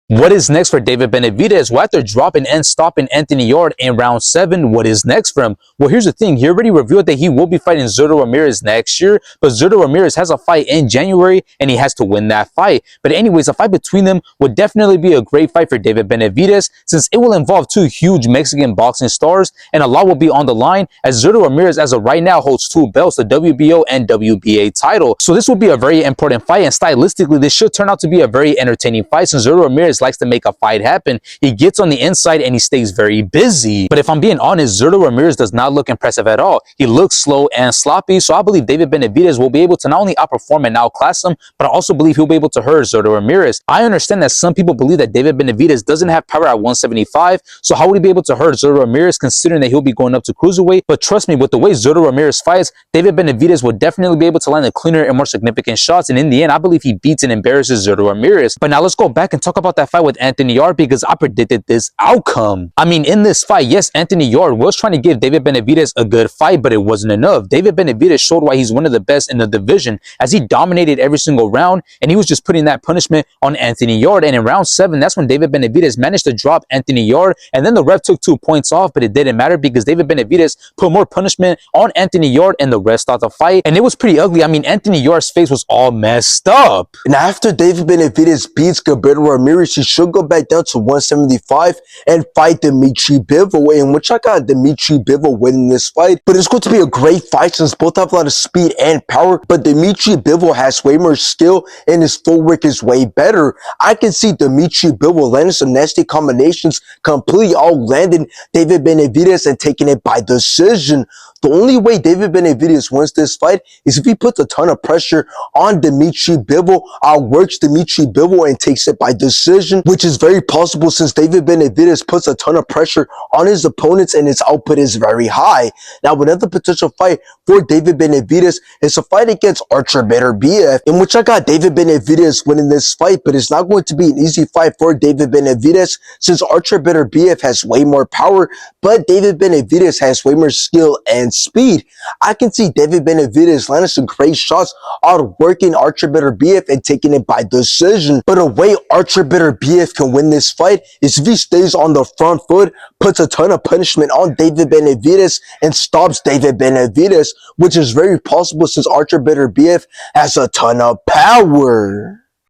What is next for David Benavidez? Well, after dropping and stopping Anthony Yarde in round 7, what is next for him? Well, here's the thing. He already revealed that he will be fighting Zurdo Ramirez next year, but Zurdo Ramirez has a fight in January, and he has to win that fight. But anyways, a fight between them would definitely be a great fight for David Benavidez, since it will involve two huge Mexican boxing stars, and a lot will be on the line, as Zurdo Ramirez, as of right now, holds 2 belts, the WBO and WBA title. So this will be a very important fight, and stylistically, this should turn out to be a very entertaining fight, since Zurdo Ramirez likes to make a fight happen. He gets on the inside and he stays very busy. But if I'm being honest, Zurdo Ramirez does not look impressive at all. He looks slow and sloppy, so I believe David Benavidez will be able to not only outperform and outclass him, but I also believe he'll be able to hurt Zurdo Ramirez. I understand that some people believe that David Benavidez doesn't have power at 175, so how would he be able to hurt Zurdo Ramirez considering that he'll be going up to cruiserweight? But trust me, with the way Zurdo Ramirez fights, David Benavidez will definitely be able to land the cleaner and more significant shots, and in the end, I believe he beats and embarrasses Zurdo Ramirez. But now let's go back and talk about that fight with Anthony Yarde, because I predicted this outcome. I mean, in this fight, yes, Anthony Yarde was trying to give David Benavidez a good fight, but it wasn't enough. David Benavidez showed why he's one of the best in the division, as he dominated every single round, and he was just putting that punishment on Anthony Yarde. And in round 7, that's when David Benavidez managed to drop Anthony Yarde, and then the ref took 2 points off, but it didn't matter because David Benavidez put more punishment on Anthony Yarde, and the rest started the fight, and it was pretty ugly. I mean, Anthony Yarde's face was all messed up. And after David Benavidez beats Gilberto Ramirez, he should go back down to 175 and fight Dimitri Bivol, in which I got Dimitri Bivol winning this fight. But it's going to be a great fight since both have a lot of speed and power, but Dimitri Bivol has way more skill and his footwork is way better. I can see Dimitri Bivol landing some nasty combinations, completely all landing David Benavidez and taking it by decision. The only way David Benavidez wins this fight is if he puts a ton of pressure on Dimitri Bivol, outworks Dimitri Bivol and takes it by decision, which is very possible since David Benavidez puts a ton of pressure on his opponents and his output is very high. Now, another potential fight for David Benavidez is a fight against Artur Beterbiev, in which I got David Benavidez winning this fight, but it's not going to be an easy fight for David Benavidez since Artur Beterbiev has way more power, but David Benavidez has way more skill and speed. I can see David Benavidez landing some great shots, outworking Artur Beterbiev and taking it by decision. But a way Artur Beterbiev can win this fight is if he stays on the front foot, puts a ton of punishment on David Benavidez, and stops David Benavidez, which is very possible since Artur Beterbiev has a ton of power.